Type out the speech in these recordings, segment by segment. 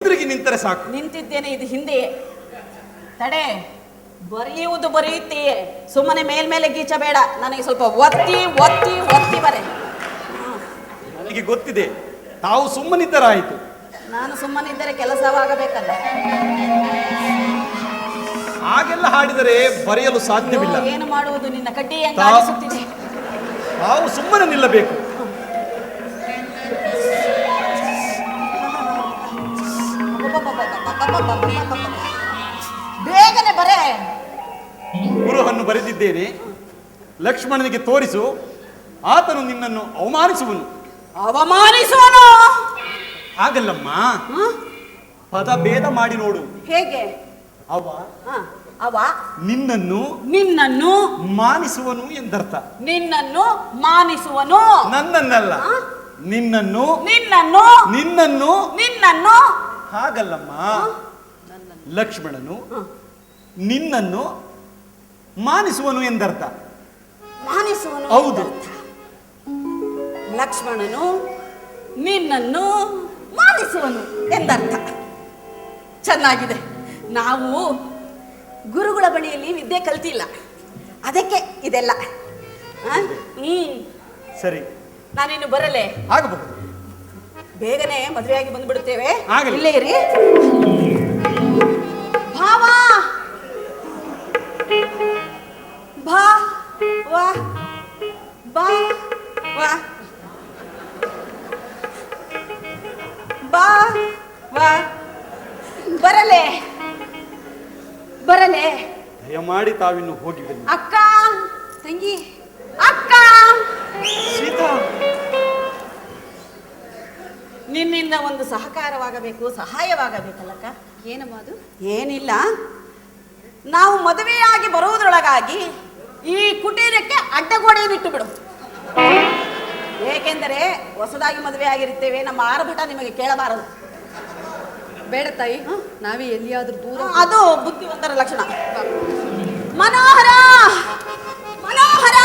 ತಿರುಗಿ ನಿಂತರೆ ಸಾಕು. ನಿಂತಿದ್ದೇನೆ, ಇದು ಹಿಂದೆಯೇ. ತಡೆ, ಬರೆಯುತ್ತೀಯೇ, ಸುಮ್ಮನೆ ಮೇಲ್ಮೇಲೆ ಗೀಚಬೇಡ. ನನಗೆ ಸ್ವಲ್ಪ ಒತ್ತಿ ಒತ್ತಿ ಒತ್ತಿ ಬರೆ. ನನಗೆ ಗೊತ್ತಿದೆ, ತಾವು ಸುಮ್ಮನಿದ್ದರಾಯಿತು. ನಾನು ಸುಮ್ಮನಿದ್ದರೆ ಕೆಲಸವಾಗಬೇಕಲ್ಲ. ಹಾಗೆಲ್ಲ ಹಾಡಿದರೆ ಬರೆಯಲು ಸಾಧ್ಯವಿಲ್ಲ. ಏನು ಮಾಡುವುದು, ನಿನ್ನ ಕಡ್ಡಿ ಹೆಂಗಾಡಿಸುತ್ತಿದೆ. ತಾವು ಸುಮ್ಮನೆ ನಿಲ್ಲಬೇಕು. ಬೇಗನೆ ಬರೆ. ಗುರುವನ್ನು ಬರೆದಿದ್ದೇನೆ, ಲಕ್ಷ್ಮಣನಿಗೆ ತೋರಿಸು, ಆತನು ನಿನ್ನನ್ನು ಅವಮಾನಿಸುವನು. ಅವಮಾನಿಸುವನು? ಹಾಗಲ್ಲಮ್ಮ, ಪದ ಭೇದ ಮಾಡಿ ನೋಡು. ಹೇಗೆ? ಅವ ನಿನ್ನನ್ನು ಮಾನಿಸುವನು ಎಂದರ್ಥ. ನಿನ್ನನ್ನು ಮಾನಿಸುವನು, ನನ್ನನ್ನಲ್ಲ, ನಿನ್ನನ್ನು. ಹಾಗಲ್ಲಮ್ಮ, ಲಕ್ಷ್ಮಣನು ನಿನ್ನನ್ನು ಮಾನಿಸುವನು ಎಂದರ್ಥ. ಮಾನಿಸುವನು? ಹೌದು. ಲಕ್ಷ್ಮಣನು ನಿನ್ನನ್ನು ಮಾನಿಸುವನು ಎಂದರ್ಥ. ಚೆನ್ನಾಗಿದೆ. ನಾವು ಗುರುಗಳ ಬಳಿಯಲ್ಲಿ ವಿದ್ಯೆ ಕಲ್ತಿಲ್ಲ, ಅದಕ್ಕೆ ಇದೆಲ್ಲ. ಸರಿ, ನಾನಿನ್ನು ಬರಲೇ? ಆಗಬಹುದು. ಬೇಗನೆ ಮದುವೆಯಾಗಿ ಬಂದ್ಬಿಡುತ್ತೇವೆ. ಆಗಲಿ. ಇಲ್ಲೇ ಇರಿ. ಭಾವ, ಬಾ ವಾ, ಬಾ ವಾ, ಬಾ ವಾ. ಬರಲೇ ಬರಲೇ. ದಯಮಾಡಿ ತಾವಿನ್ನು ಹೋಗಿ ಬನ್ನಿ. ಅಕ್ಕ, ತಂಗಿ, ಅಕ್ಕ. ಸೀತಾ, ನಿನ್ನಿಂದ ಒಂದು ಸಹಕಾರವಾಗಬೇಕು, ಸಹಾಯವಾಗಬೇಕಲ್ಲಕ್ಕ. ಏನಮ್ಮ ಅದು? ಏನಿಲ್ಲ, ನಾವು ಮದುವೆಯಾಗಿ ಬರುವುದರೊಳಗಾಗಿ ಈ ಕುಟೀರಕ್ಕೆ ಅಡ್ಡಗೋಡೆಯನ್ನಿಟ್ಟು ಬಿಡು. ಏಕೆಂದರೆ ಹೊಸದಾಗಿ ಮದುವೆ ಆಗಿರುತ್ತೇವೆ, ನಮ್ಮ ಆರ್ಭಟ ನಿಮಗೆ ಕೇಳಬಾರದು. ಬೇಡ ತಾಯಿ, ನಾವೇ ಎಲ್ಲಿಯಾದ್ರೂ ದೂರ. ಅದು ಬುದ್ಧಿವಂತರ ಲಕ್ಷಣ. ಮನೋಹರ, ಮನೋಹರ.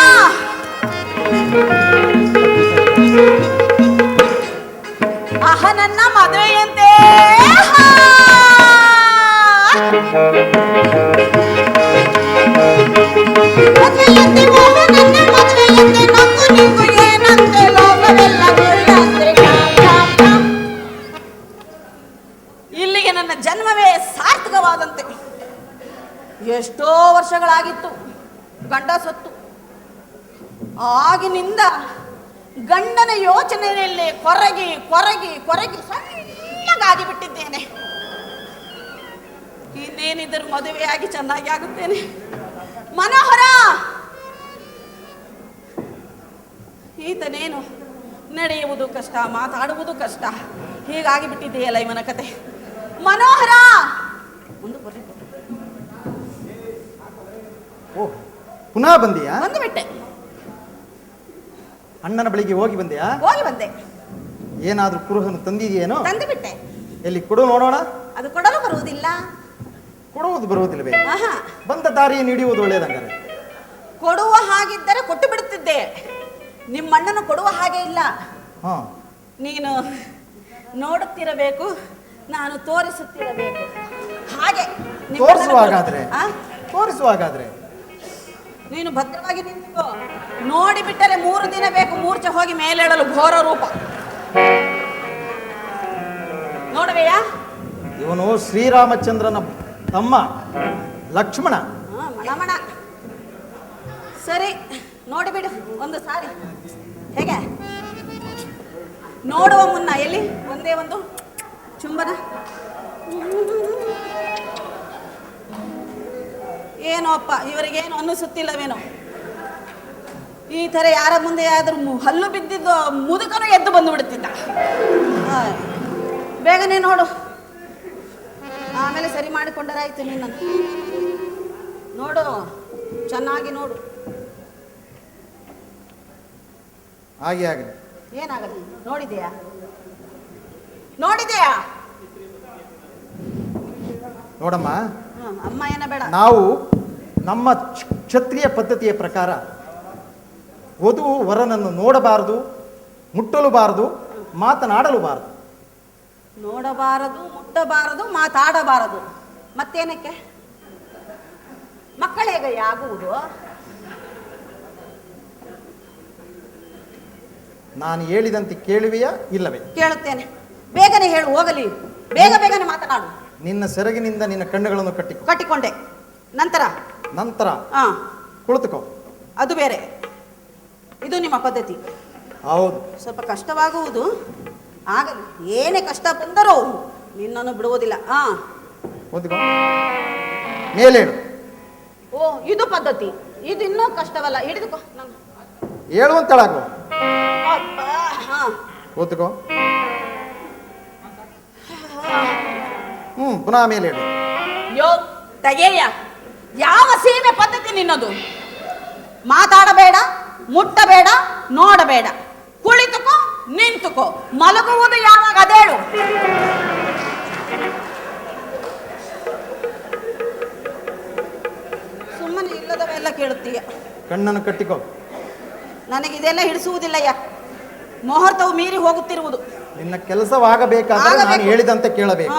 ಆಹ, ನನ್ನ ಮದುವೆಯಂತೆ. ಇಲ್ಲಿಗೆ ನನ್ನ ಜನ್ಮವೇ ಸಾರ್ಥಕವಾದಂತೆ. ಎಷ್ಟೋ ವರ್ಷಗಳಾಗಿತ್ತು ಗಂಡ ಸತ್ತು. ಆಗಿನಿಂದ ಗಂಡನ ಯೋಚನೆಯಲ್ಲಿ ಕೊರಗಿ ಕೊರಗಿ ಕೊರಗಿ ಸಣ್ಣಗಾಗಿ ಬಿಟ್ಟಿದ್ದೇನೆ. ಇನ್ನೇನಿದ್ದರೂ ಮದುವೆಯಾಗಿ ಚೆನ್ನಾಗಿ ಆಗುತ್ತೇನೆ. ಮನೋಹರ, ಈತನೇನು ನಡೆಯುವುದು ಕಷ್ಟ, ಮಾತಾಡುವುದು ಕಷ್ಟ, ಹೀಗಾಗಿ ಬಿಟ್ಟಿದೆಯಲ್ಲ ಇವನ ಕತೆ. ಮನೋಹರ, ಒಂದು ಬರ್ರಿ. ಓ, ಪುನಃ ಬಂದಿಯಾ? ಬಂದು ಬಿಟ್ಟೆ. ಅಣ್ಣನ ಬಳಿಗೆ ಹೋಗಿ ಬಂದೆಯಾ? ಹೋಗಿ ಬಂದೆ. ಏನಾದ್ರೂ ಕುರುಹನ್ನು ತಂದಿದೆಯೇನೋ? ತಂದು ಬಿಟ್ಟೆ. ಎಲ್ಲಿ ಕೊಡು ನೋಡೋಣ. ಅದು ಕೊಡಲು ಬರುವುದಿಲ್ಲ. ಕೊಡುವುದು ಬರುವುದಿಲ್ಲವೇ? ಆಹಾ, ಬಂದ ದಾರಿಯನ್ನು ಹಿಡಿಯುವುದು ಒಳ್ಳೆಯದಂಗಾರೆ. ಕೊಡುವ ಹಾಗಿದ್ದರೆ ಕೊಟ್ಟು ಬಿಡುತ್ತಿದ್ದೆ. ನಿಮ್ಮಣ್ಣನು ಕೊಡುವ ಹಾಗೆ ಇಲ್ಲ. ನೀನು ನೋಡುತ್ತಿರಬೇಕು, ನಾನು ತೋರಿಸುತ್ತಿರಬೇಕು. ಹಾಗೆ ತೋರಿಸುವಾಗಾದ್ರೆ ನೀನು ಭದ್ರವಾಗಿ ನಿಂತು ನೋಡಿಬಿಟ್ಟರೆ 3 ದಿನ ಬೇಕು ಮೂರ್ಛೆ ಹೋಗಿ ಮೇಲೇಳಲು. ಘೋರ ರೂಪ ನೋಡುವೆಯಾ? ಇವನು ಶ್ರೀರಾಮಚಂದ್ರನ ತಮ್ಮ ಲಕ್ಷ್ಮಣ. ಮಣಮಣ. ಸರಿ, ನೋಡಿಬಿಡು ಒಂದು ಸಾರಿ. ಹೇಗೆ ನೋಡುವ ಮುನ್ನ ಎಲ್ಲಿ ಒಂದೇ ಒಂದು ಚುಂಬನ. ಏನೋ ಅಪ್ಪ, ಇವರಿಗೇನು ಅನ್ನಿಸುತ್ತಿಲ್ಲವೇನೋ. ಈ ಥರ ಯಾರ ಮುಂದೆ ಆದ್ರೂ ಹಲ್ಲು ಬಿದ್ದಿದ್ದು ಮುದುಕನು ಎದ್ದು ಬಂದು ಬಿಡುತ್ತಿದ್ದ. ಬೇಗನೆ ನೋಡು, ಆಮೇಲೆ ಸರಿ ಮಾಡಿಕೊಂಡರಾಯ್ತು. ನಿನ್ನ ನೋಡು, ಚೆನ್ನಾಗಿ ನೋಡು. ಹಾಗೆ ಆಗಲಿ. ಏನಾಗಲಿ? ನೋಡಿದೆಯಾ? ನೋಡಿದೆಯಾ? ನೋಡಮ್ಮ, ಅಮ್ಮ ಏನ ಬೇಡ. ನಾವು ನಮ್ಮ ಕ್ಷತ್ರಿಯ ಪದ್ಧತಿಯ ಪ್ರಕಾರ ವಧು ವರನನ್ನು ನೋಡಬಾರದು, ಮುಟ್ಟಲುಬಾರದು, ಮಾತನಾಡಲುಬಾರದು. ನೋಡಬಾರದು, ಮುಟ್ಟಬಾರದು, ಮಾತಾಡಬಾರದು. ಮತ್ತೇನಕ್ಕೆ? ಮಕ್ಕಳೇಗ ಆಗುವುದು? ನಾನು ಹೇಳಿದಂತೆ ಕೇಳುವೆಯಾ ಇಲ್ಲವೇ? ಕೇಳುತ್ತೇನೆ. ಬೇಗನೆ ಹೇಳು, ಹೋಗಲಿ. ಬೇಗನೆ ಮಾತನಾಡು. ನಿನ್ನ ಸೆರಗಿನಿಂದ ನಿನ್ನ ಕಣ್ಣುಗಳನ್ನು ಕಟ್ಟಿಕೊಂಡೆ. ನಂತರ ನಂತರ ಕುಳಿತುಕೋ. ಅದು ಬೇರೆ, ಇದು ನಿಮ್ಮ ಪದ್ಧತಿ. ಹೌದು. ಸ್ವಲ್ಪ ಕಷ್ಟವಾಗುವುದು. ಆಗಲಿ, ಏನೇ ಕಷ್ಟ ಬಂದರೂ ನಿನ್ನನ್ನು ಬಿಡುವುದಿಲ್ಲ. ಕೂತ್ಕೋ. ಮೇಲೇಳು. ಓ, ಇದು ಪದ್ಧತಿ. ಇದು ಇನ್ನೂ ಕಷ್ಟವಲ್ಲ. ಹಿಡಿದುಕೋ. ಹೇಳುವಂತಳಾಗು. ಕೂತ್ಕೋ. ಪುನಃ ಮೇಲೇಳು. ಯೋ ತಗೆಯ, ಯಾವ ಸೀಮೆ ಪದ್ಧತಿ ನಿನ್ನದು? ಮಾತಾಡಬೇಡ, ಮುಟ್ಟಬೇಡ, ನೋಡಬೇಡ. ಕುಳಿತುಕೋ, ನಿಂತುಕೋ. ಮಲಗುವುದು ಯಾವಾಗ ಅದೇಳು. ಸುಮ್ಮನೆ ಇಲ್ಲದವೆಲ್ಲ ಕೇಳುತ್ತೀಯ. ಕಣ್ಣನ್ನು ಕಟ್ಟಿಕೋ. ನನಗಿದೆಲ್ಲ ಹಿಡಿಸುವುದಿಲ್ಲಯ್ಯ. ಮುಹೂರ್ತವು ಮೀರಿ ಹೋಗುತ್ತಿರುವುದು. ನಿನ್ನ ಕೆಲಸವಾಗಬೇಕಾದರೆ ನಾನು ಹೇಳಿದಂತೆ ಕೇಳಬೇಕು.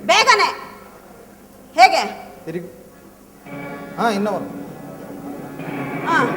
ಬೇಗನೆ. ಹೇಗೆ? ತಿರುಗಿ. ಇನ್ನೂ ಹಾ